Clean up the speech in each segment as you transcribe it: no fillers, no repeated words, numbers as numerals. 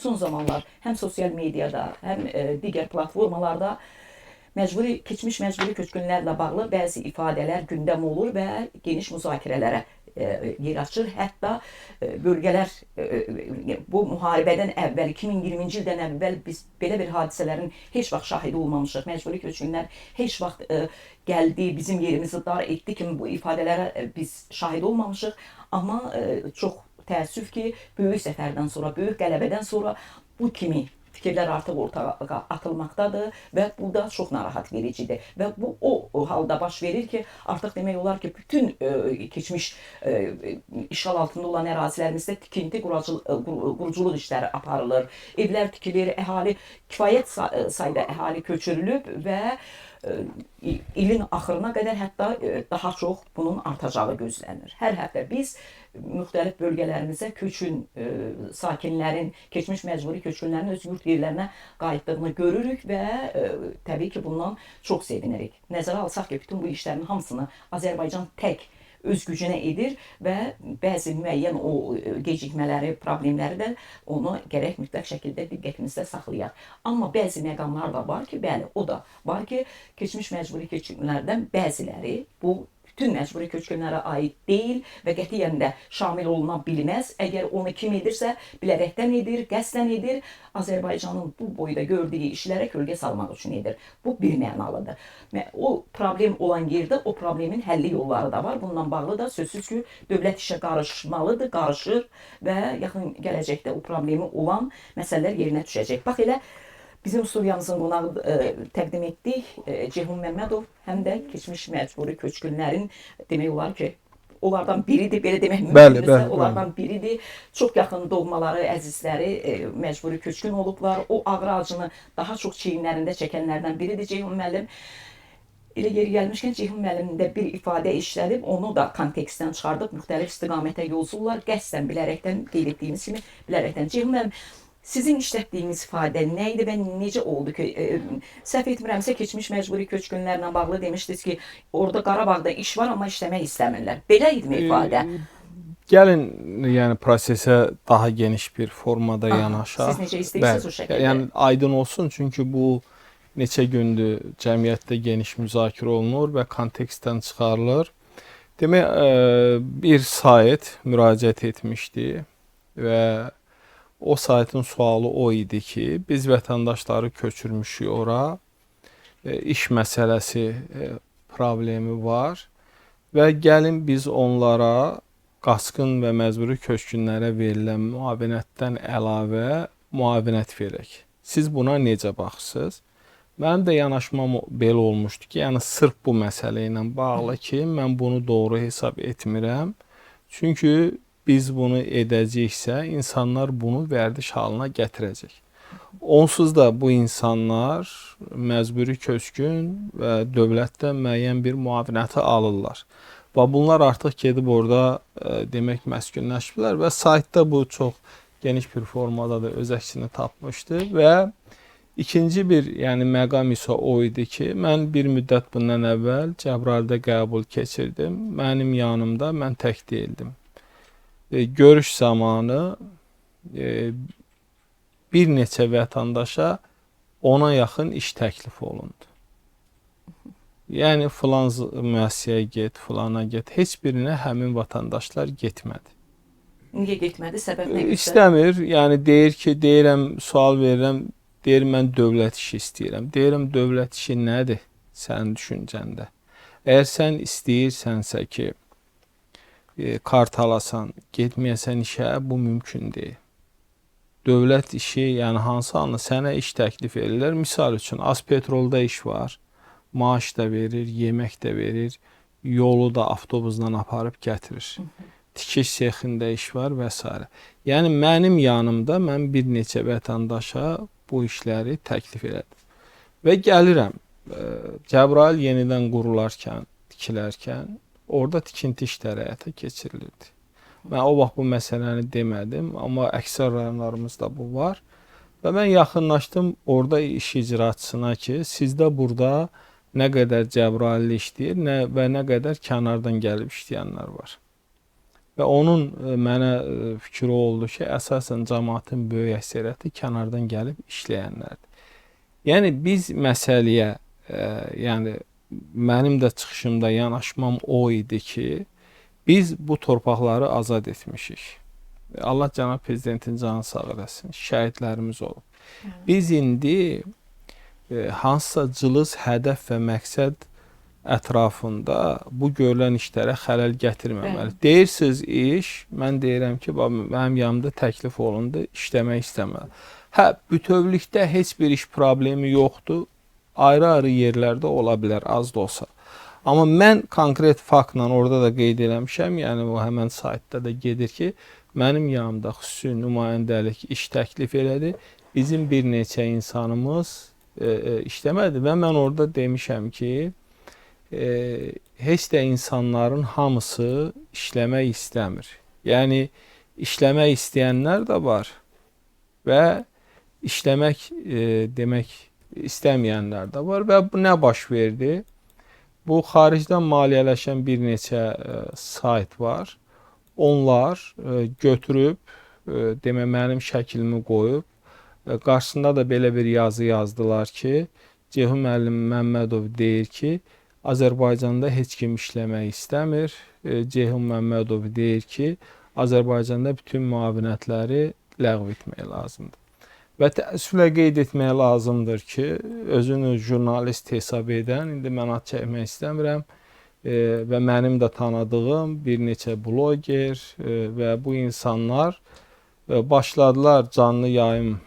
son zamanlar həm sosial mediada, həm digər platformalarda keçmiş məcburi köçkünlərlə bağlı bəzi ifadələr gündəm olur və geniş müzakirələrə yer açır. Hətta bölgələr bu müharibədən əvvəl 2020-ci ildən əvvəl biz belə bir hadisələrin heç vaxt şahidi olmamışıq. Məcburi köçkünlər heç vaxt gəldi, bizim yerimizi dar etdi kimi bu ifadələrə biz şahid olmamışıq. Amma çox təəssüf ki, böyük zəfərdən sonra, böyük qələbədən sonra bu kimi fikirlər artıq ortağa atılmaqdadır və bu da çox narahat vericidir. Və bu o halda baş verir ki, artıq demək olar ki, bütün keçmiş işğal altında olan ərazilərimizdə tikinti, quruculuq işləri aparılır, evlər tikilir, əhali, kifayət sayda əhali köçürülüb və ilin axırına qədər hətta daha çox bunun artacağı gözlənir. Hər həftə biz müxtəlif bölgələrimizə köçün sakinlərin, keçmiş məcburi köçkünlərin öz yurt yerlərinə qayıtdığını görürük və təbii ki, bundan çox sevinirik. Nəzərə alsaq ki, bütün bu işlərin hamısını Azərbaycan tək öz gücünə edir və bəzi müəyyən o gecikmələri, problemləri də onu gərək mütləq şəkildə diqqətimizdə saxlayaq. Amma bəzi məqamlar da var ki, bəli, o da var ki, keçmiş məcburi köçkünlərdən bəziləri bu bütün məcburi köçkünlərə aid deyil və qətiyyən də şamil oluna bilməz. Əgər onu kim edirsə, bilərəkdən edir, qəsdən edir, Azərbaycanın bu boyda gördüyü işlərə kölgə salmaq üçün edir. Bu bir mənalıdır. O problem olan yerdə o problemin həlli yolları da var. Bununla bağlı da sözsüz ki, dövlət işə qarışmalıdır, qarışır və yaxın gələcəkdə o problemi olan məsələlər yerinə düşəcək. Bax elə bizim studiyamızın qonağı təqdim etdik. Ceyhun Məmmədov həm də keçmiş məcburi köçkünlərin demək olar ki, onlardan biridir, belə demək mümkündürsə, onlardan biridir. Çox yaxın doğmaları, əzizləri məcburi köçkün olublar. O ağır acını daha çox çiyinlərində çəkənlərdən biridir Ceyhun müəllim. Elə yeri gəlmişkən Ceyhun müəllim də bir ifadə işlədib, onu da kontekstdən çıxardıb müxtəlif istiqamətə yolculurlar. Qəsdən, bilərəkdən, qeyd etdiyimiz kimi bilərəkdən. Ceyhun müəllim, sizin işlətdiyiniz ifadə nə idi və necə oldu ki, səhv etmirəmsə keçmiş məcburi köçkünlərlə bağlı demişdiniz ki, orada Qarabağda iş var, amma işləmək istəmirlər. Belə idimi ifadə? Gəlin, yəni prosesə daha geniş bir formada yanaşaq. Siz necə istəyirsiniz o şəkildə? Yəni aydın olsun, çünki bu neçə gündür cəmiyyətdə geniş müzakirə olunur və kontekstdən çıxarılır. Demək, bir sayt müraciət etmişdi və o saytın sualı o idi ki, biz vətəndaşları köçürmüşük ora, iş məsələsi problemi var və gəlin biz onlara qaçqın və məcburi köçkünlərə verilən müavinətdən əlavə müavinət verək. Siz buna necə baxırsınız? Mənim də yanaşmam belə olmuşdu ki, yəni sırf bu məsələ ilə bağlı ki, mən bunu doğru hesab etmirəm. Çünki biz bunu edəcəksə, insanlar bunu vərdiş halına gətirəcək. Onsuz da bu insanlar məcburi köçkün və dövlətdən müəyyən bir müavinəti alırlar. Və bunlar artıq gedib orada demək məskunləşiblər və saytda bu çox geniş bir formada da öz əksini tapmışdı və ikinci bir məqam isə o idi ki, mən bir müddət bundan əvvəl Cəbrayılda qəbul keçirdim. Mənim yanımda mən tək deyildim. Görüş zamanı bir neçə vətəndaşa 10-a yaxın iş təklifi olundu. Yəni filan müəssisəyə get, filana get. Heç birinə həmin vətəndaşlar getmədi. Niyə getmədi? Səbəb nə? İstəmir. Yəni deyir ki, deyirəm, sual verirəm, deyir mən dövlət işi istəyirəm. Deyirəm, dövlət işi nədir sənin düşüncəndə? Əgər sən istəyirsənsə ki, kart alasan, getməyəsən işə, bu mümkün deyil. Dövlət işi, yəni hansı anı sənə iş təklif edirlər. Misal üçün, Azpetrolda iş var, maaş da verir, yemək də verir, yolu da avtobusla aparıb gətirir. Tikiş sexində iş var və s. Yəni mənim yanımda mən bir neçə vətəndaşa bu işləri təklif elədim. Və gəlirəm, Cəbrayıl yenidən qurularkən, tikilərkən, orada tikinti işləri həyata keçirilirdi. Mən o vaxt bu məsələni demədim, amma əksər rayonlarımızda bu var. Və mən yaxınlaşdım orada iş icraçısına ki, sizdə burada nə qədər Cəbrayıllı işləyir və nə qədər kənardan gəlib işləyənlər var. və onun mənə fikri oldu ki, əsasən cəmaətin böyük əksəriyyəti kənardan gəlib işləyənlərdir. Yəni biz məsələyə, yəni mənim də çıxışımda yanaşmam o idi ki, biz bu torpaqları azad etmişik. Allah cənab prezidentin canı sağ eləsin. Şəhidlərimiz olub. Biz indi hansısa cılız hədəf və məqsəd ətrafında bu görülən işlərə xələl gətirməməli. Deyirsiniz iş, mən deyirəm ki, mənim yanımda təklif olundu, işləmək istəməli. Hə, bütövlükdə heç bir iş problemi yoxdur. Ayrı-ayrı yerlərdə ola bilər, az da olsa. Amma mən konkret faktla orada da qeyd eləmişəm, yəni o həmən saytda da gedir ki, mənim yanımda xüsusi nümayəndəlik iş təklif elədi. Bizim bir neçə insanımız işləmədi və mən orada demişəm ki, heç də insanların hamısı işləmək istəmir. Yəni işləmək istəyənlər də var və işləmək demək istəməyənlər də var və bu nə baş verdi? Bu xaricdən maliyyələşən bir neçə sayt var. Onlar götürüb demək mənim şəklimi qoyub qarşısında da belə bir yazı yazdılar ki, Ceyhun müəllim Məmmədov deyir ki, Azərbaycanda heç kim işləmək istəmir. Ceyhun Məmmədov deyir ki, Azərbaycanda bütün müavinətləri ləğv etmək lazımdır. Və təəssüflə qeyd etmək lazımdır ki, özünü jurnalist hesab edən, indi mən ad çəkmək istəmirəm və mənim də tanıdığım bir neçə bloger və bu insanlar başladılar canlı yayım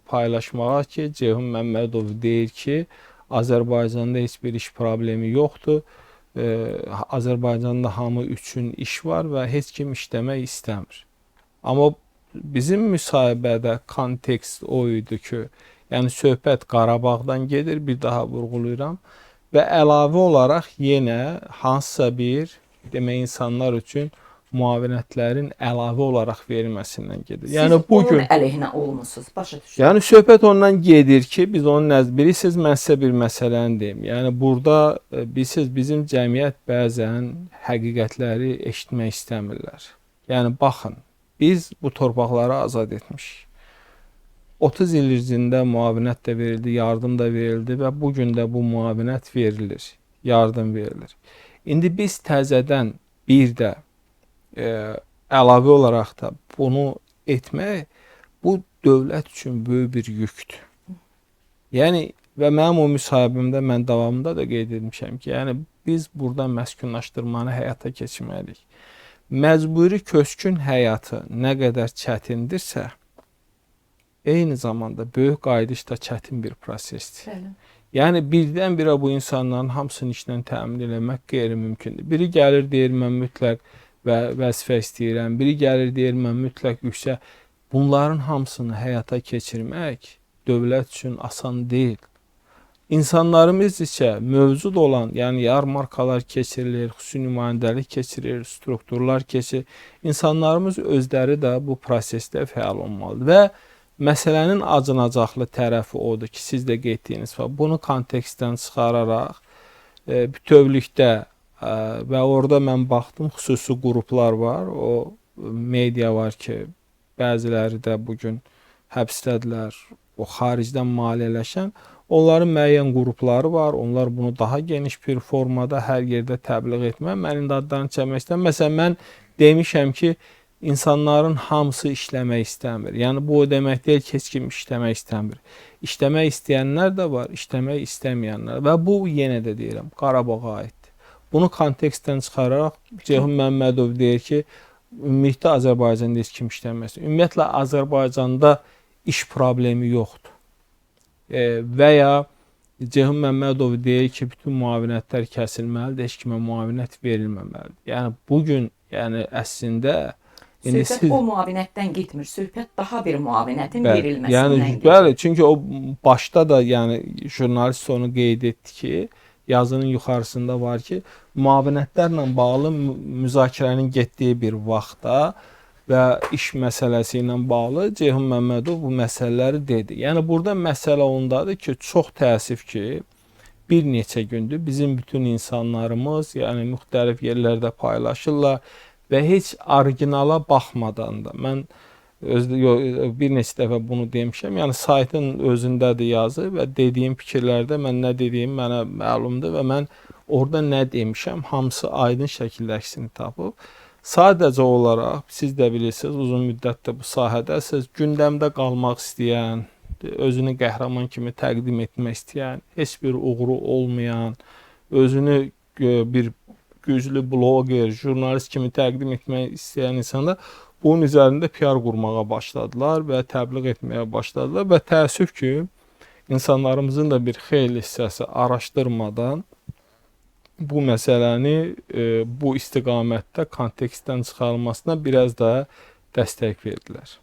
paylaşmağa ki, Ceyhun Məmmədov deyir ki, Azərbaycanda heç bir iş problemi yoxdur. Azərbaycanda hamı üçün iş var və heç kim işləmək istəmir. Amma bizim müsahibədə kontekst o idi ki, yəni söhbət Qarabağdan gedir, bir daha vurğulayıram və əlavə olaraq yenə hansısa bir demək insanlar üçün müavinətlərin əlavə olaraq verilməsindən gedir. Yəni bu gün onun əleyhinə olmusunuz, başa düşürəm. Yəni söhbət ondan gedir ki, biz onun bilirsiniz, mən sizə bir məsələni deyim. Yəni burada bilirsiniz, bizim cəmiyyət bəzən həqiqətləri eşitmək istəmirlər. Yəni baxın, biz bu torpaqları azad etmişik. 30 il ərzində müavinət də verildi, yardım da verildi və bu gün də bu müavinət verilir, yardım verilir. İndi biz təzədən bir də əlavə olaraq da bunu etmək, bu dövlət üçün böyük bir yükdür. Yəni və mənim o müsahibəmdə mən davamında da qeyd etmişəm ki, yəni biz burada məskunlaşdırmanı həyata keçirməliyik. Məcburi köçkün həyatı nə qədər çətindirsə, eyni zamanda böyük qayıdış da çətin bir prosesdir. Bəli. Yəni birdən-birə bu insanların hamısını işlə təmin etmək qeyri-mümkündür. Biri gəlir deyir, mən mütləq vəzifə istəyirəm. Biri gəlir deyir, mən mütləq yüksək. Bunların hamısını həyata keçirmək dövlət üçün asan deyil. İnsanlarımız isə mövcud olan, yəni yarmarkalar keçirilir, xüsusi nümayəndəlik keçirilir, strukturlar keçirilir. İnsanlarımız özləri də bu prosesdə fəal olmalıdır və məsələnin acınacaqlı tərəfi odur ki, siz də qeyd etdiyiniz və bunu kontekstdən çıxararaq bütövlükdə və orada mən baxdım, xüsusi qruplar var, o media var ki, bəziləri də bugün həbsdədirlər, o xaricdən maliyyələşən, onların müəyyən qrupları var, onlar bunu daha geniş bir formada hər yerdə təbliğ etmək, mənim də adlarını çəkmək istəyirəm. Məsələn, mən demişəm ki, insanların hamısı işləmək istəmir. Yəni, bu o demək deyil ki, heç kim işləmək istəmir. İşləmək istəyənlər də var, işləmək istəməyənlər və bu, yenə də deyirəm, Qarabağa aiddir. Bunu kontekstdən çıxararaq Ceyhun Məmmədov deyir ki, ümumiyyətlə Azərbaycanda heç kim işləməz. Ümumiyyətlə Azərbaycanda iş problemi yoxdur. Və ya Ceyhun Məmmədov deyir ki, bütün müavinətlər kəsilməlidir, heç kimə müavinət verilməməlidir. Yəni bugün, yəni əslində söhbət o müavinətdən getmir, söhbət daha bir müavinətin verilməsindən gedir. Bəli, çünki o başda da yəni jurnalist onu qeyd etdi ki, yazının yuxarısında var ki, müavinətlərlə bağlı müzakirənin getdiyi bir vaxtda və iş məsələsi ilə bağlı Ceyhun Məmmədov bu məsələləri dedi. Yəni burada məsələ ondadır ki, çox təəssüf ki, bir neçə gündür bizim bütün insanlarımız, yəni müxtəlif yerlərdə paylaşırlar və heç orijinala baxmadan da mən bir neçə dəfə bunu demişəm. Yəni saytın özündədir yazı və dediyim fikirlərdə mən nə dediyim mənə məlumdur və mən orada nə demişəm, hamısı aydın şəkildə əksini tapıb. Sadəcə olaraq siz də bilirsiniz, uzun müddətdir bu sahədəsiz, gündəmdə qalmaq istəyən, özünü qəhrəman kimi təqdim etmək istəyən, heç bir uğuru olmayan, özünü bir güclü bloger, jurnalist kimi təqdim etmək istəyən insanlar bunun üzərində PR qurmağa başladılar və təbliğ etməyə başladılar və təəssüf ki, insanlarımızın da bir xeyli hissəsi araşdırmadan bu məsələni bu istiqamətdə kontekstdən çıxarılmasına biraz da dəstək verdilər.